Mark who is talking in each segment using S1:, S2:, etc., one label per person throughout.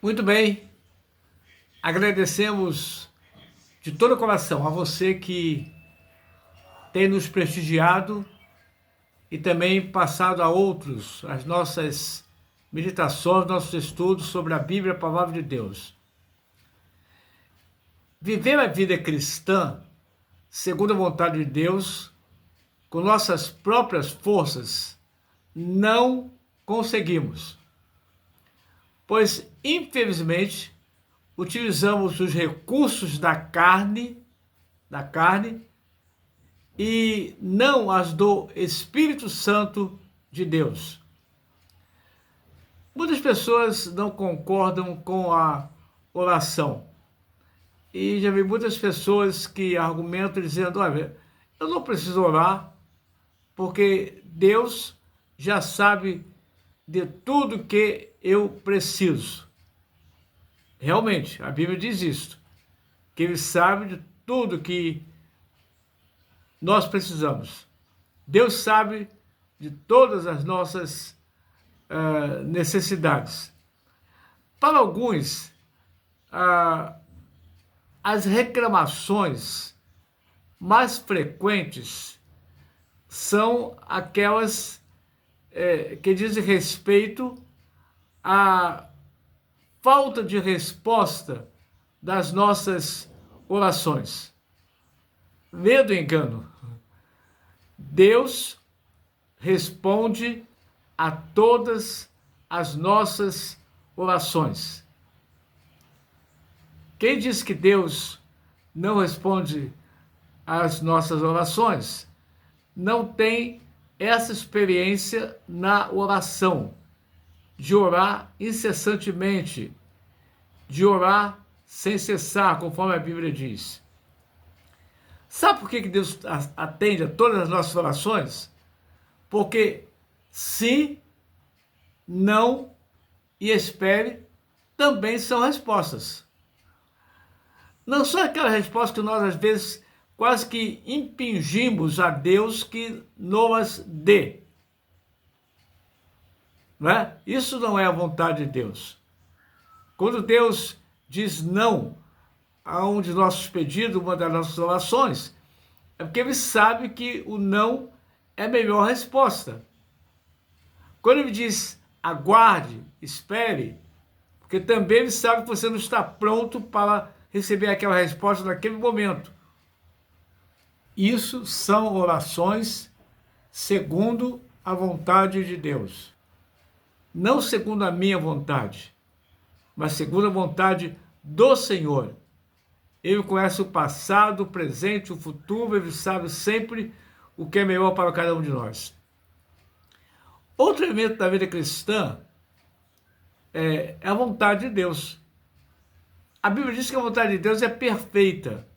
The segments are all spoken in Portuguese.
S1: Muito bem, agradecemos de todo o coração a você que tem nos prestigiado e também passado a outros as nossas meditações, nossos estudos sobre a Bíblia, a Palavra de Deus. Viver a vida cristã, segundo a vontade de Deus, com nossas próprias forças, não conseguimos, pois, infelizmente, utilizamos os recursos da carne e não as do Espírito Santo de Deus. Muitas pessoas não concordam com a oração. E já vi muitas pessoas que argumentam dizendo, olha, eu não preciso orar, porque Deus já sabe de tudo que eu preciso. Realmente, a Bíblia diz isso, que Ele sabe de tudo que nós precisamos. Deus sabe de todas as nossas necessidades. Para alguns, as reclamações mais frequentes são aquelas que dizem respeito à falta de resposta das nossas orações. Vê do engano. Deus responde a todas as nossas orações. Quem diz que Deus não responde às nossas orações não tem essa experiência na oração, de orar incessantemente, de orar sem cessar, conforme a Bíblia diz. Sabe por que Deus atende a todas as nossas orações? Porque sim, não e espere também são respostas. Não são aquelas respostas que nós, às vezes, quase que impingimos a Deus que nos dê. Não é? Isso não é a vontade de Deus. Quando Deus diz não a um de nossos pedidos, uma das nossas orações, é porque Ele sabe que o não é a melhor resposta. Quando Ele diz aguarde, espere, porque também Ele sabe que você não está pronto para receber aquela resposta naquele momento. Isso são orações segundo a vontade de Deus. Não segundo a minha vontade, mas segundo a vontade do Senhor. Ele conhece o passado, o presente, o futuro, Ele sabe sempre o que é melhor para cada um de nós. Outro elemento da vida cristã é a vontade de Deus. A Bíblia diz que a vontade de Deus é perfeita.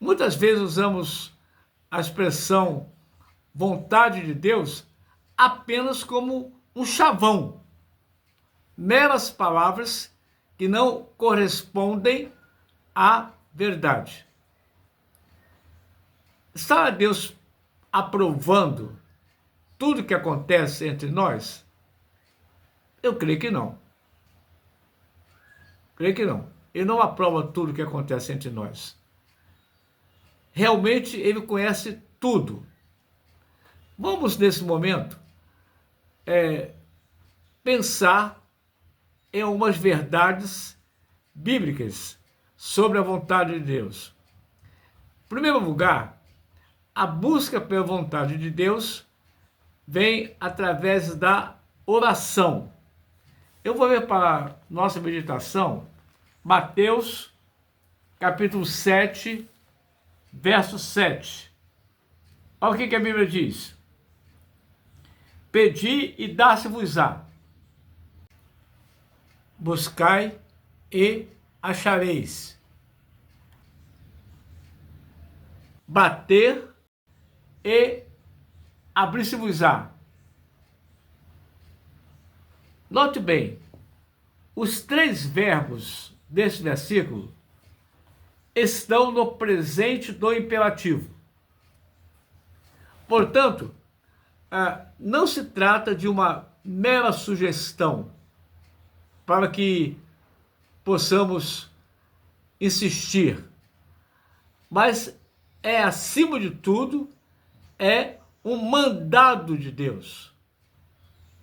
S1: Muitas vezes usamos a expressão vontade de Deus apenas como um chavão. Meras palavras que não correspondem à verdade. Está Deus aprovando tudo que acontece entre nós? Eu creio que não. Creio que não. Ele não aprova tudo que acontece entre nós. Realmente Ele conhece tudo. Vamos, nesse momento, pensar em algumas verdades bíblicas sobre a vontade de Deus. Em primeiro lugar, a busca pela vontade de Deus vem através da oração. Eu vou ler para nossa meditação Mateus, capítulo 7, verso 7. Olha o que a Bíblia diz. Pedi e dá-se-vos-á. Buscai e achareis. Bater e abrir-se-vos-á. Note bem, os três verbos deste versículo estão no presente do imperativo. Portanto, não se trata de uma mera sugestão para que possamos insistir. Mas acima de tudo, é um mandado de Deus.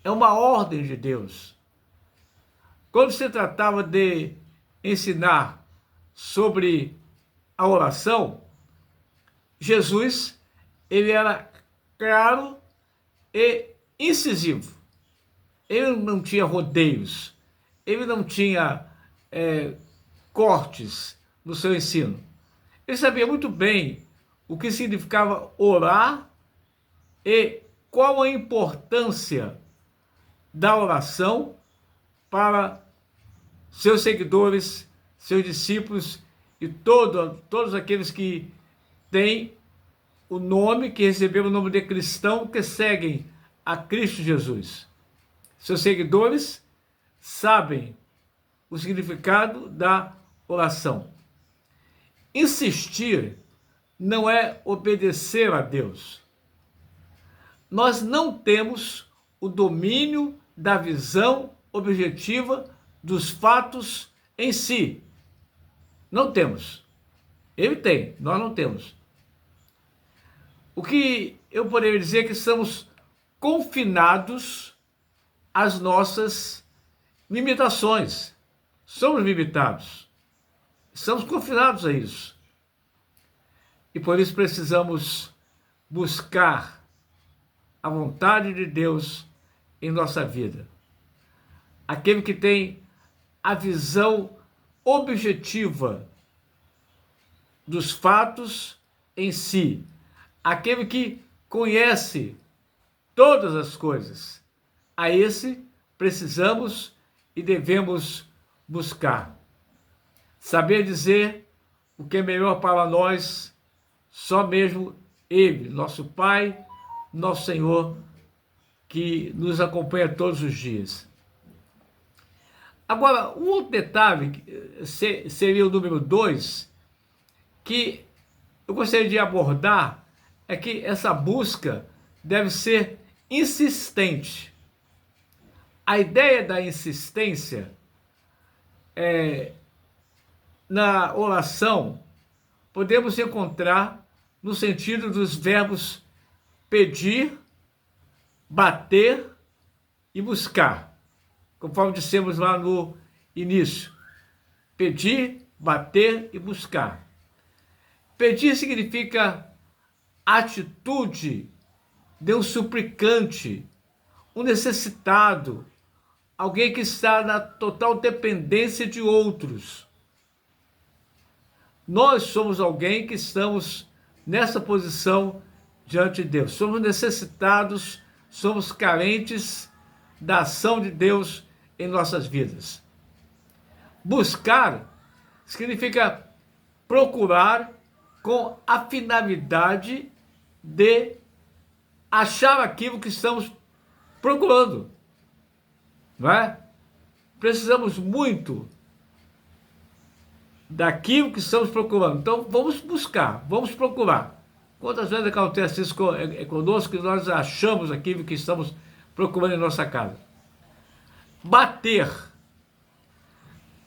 S1: É uma ordem de Deus. Quando se tratava de ensinar sobre a oração, Jesus, ele era claro e incisivo. Ele não tinha rodeios, ele não tinha cortes no seu ensino. Ele sabia muito bem o que significava orar e qual a importância da oração para seus seguidores, seus discípulos e todos aqueles que têm o nome, que receberam o nome de cristão, que seguem a Cristo Jesus. Seus seguidores sabem o significado da oração. Insistir não é obedecer a Deus. Nós não temos o domínio da visão objetiva dos fatos em si. Não temos. Ele tem, nós não temos. O que eu poderia dizer é que estamos confinados às nossas limitações. Somos limitados. Estamos confinados a isso. E por isso precisamos buscar a vontade de Deus em nossa vida. Aquele que tem a visão objetiva dos fatos em si. Aquele que conhece todas as coisas. A esse precisamos e devemos buscar. Saber dizer o que é melhor para nós, só mesmo Ele, nosso Pai, nosso Senhor, que nos acompanha todos os dias. Agora, um outro detalhe seria o número 2, que eu gostaria de abordar, é que essa busca deve ser insistente. A ideia da insistência na oração podemos encontrar no sentido dos verbos pedir, bater e buscar, conforme dissemos lá no início. Pedir, bater e buscar. Pedir significa atitude de um suplicante, um necessitado, alguém que está na total dependência de outros. Nós somos alguém que estamos nessa posição diante de Deus. Somos necessitados, somos carentes da ação de Deus em nossas vidas. Buscar significa procurar com a finalidade de achar aquilo que estamos procurando, não é? Precisamos muito daquilo que estamos procurando, então vamos buscar, vamos procurar. Quantas vezes acontece isso conosco, que nós achamos aquilo que estamos procurando em nossa casa? Bater.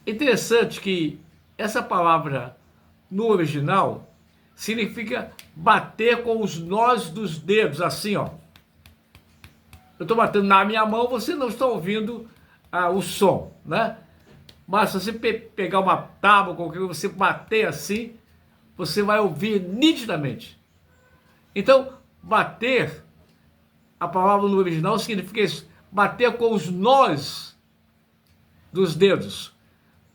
S1: Interessante que essa palavra no original significa bater com os nós dos dedos, assim, ó. Eu estou batendo na minha mão, você não está ouvindo o som, né? Mas se você pegar uma tábua, qualquer coisa, você bater assim, você vai ouvir nitidamente. Então, bater, a palavra no original significa isso, bater com os nós dos dedos,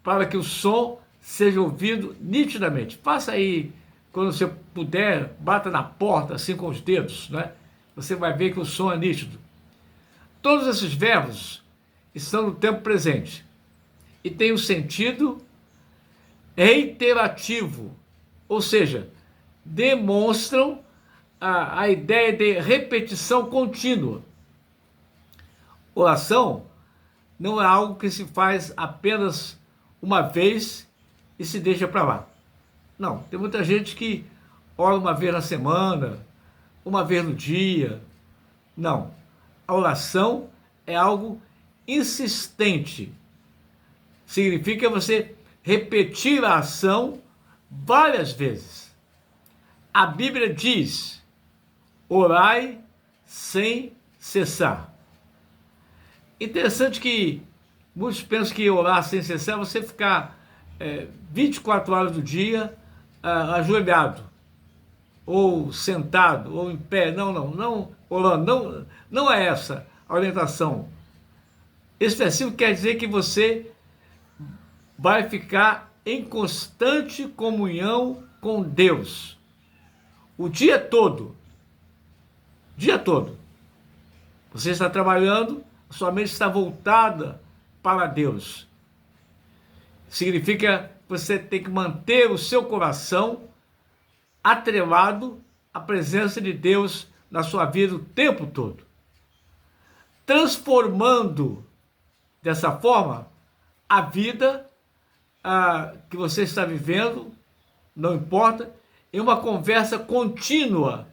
S1: para que o som seja ouvido nitidamente. Faça aí, quando você puder, bata na porta assim com os dedos, né? Você vai ver que o som é nítido. Todos esses verbos estão no tempo presente e têm um sentido reiterativo, ou seja, demonstram a ideia de repetição contínua. Oração não é algo que se faz apenas uma vez e se deixa para lá. Não, tem muita gente que ora uma vez na semana, uma vez no dia. Não, a oração é algo insistente, significa você repetir a ação várias vezes. A Bíblia diz: orai sem cessar. Interessante que muitos pensam que orar sem cessar é você ficar 24 horas do dia ajoelhado, ou sentado, ou em pé. Não orando. Não é essa a orientação. Esse versículo quer dizer que você vai ficar em constante comunhão com Deus o dia todo. Dia todo. Você está trabalhando, sua mente está voltada para Deus. Significa que você tem que manter o seu coração atrelado à presença de Deus na sua vida o tempo todo. Transformando dessa forma a vida que você está vivendo, não importa, em uma conversa contínua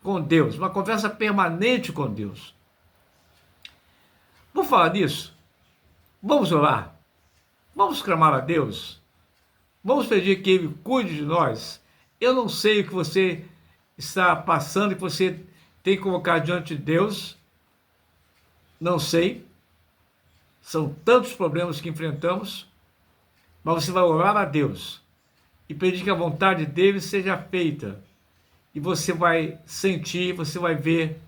S1: com Deus, uma conversa permanente com Deus. Vamos falar disso? Vamos orar? Vamos clamar a Deus? Vamos pedir que Ele cuide de nós? Eu não sei o que você está passando e que você tem que colocar diante de Deus. Não sei. São tantos problemas que enfrentamos. Mas você vai orar a Deus e pedir que a vontade dele seja feita. E você vai sentir, você vai ver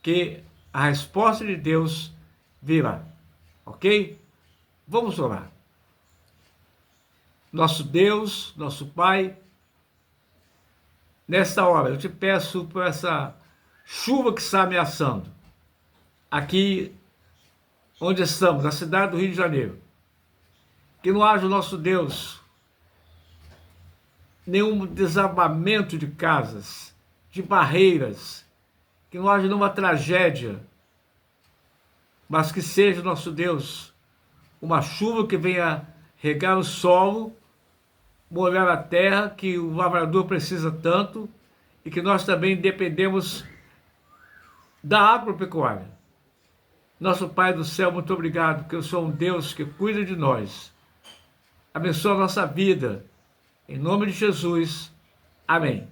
S1: que a resposta de Deus virá. Ok? Vamos orar. Nosso Deus, nosso Pai, nesta hora eu te peço por essa chuva que está ameaçando aqui onde estamos, na cidade do Rio de Janeiro. Que não haja, nosso Deus, nenhum desabamento de casas, de barreiras, que não haja nenhuma tragédia, mas que seja, nosso Deus, uma chuva que venha regar o solo, molhar a terra, que o lavrador precisa tanto, e que nós também dependemos da agropecuária. Nosso Pai do céu, muito obrigado, porque eu sou um Deus que cuida de nós. Abençoa a nossa vida. Em nome de Jesus. Amém.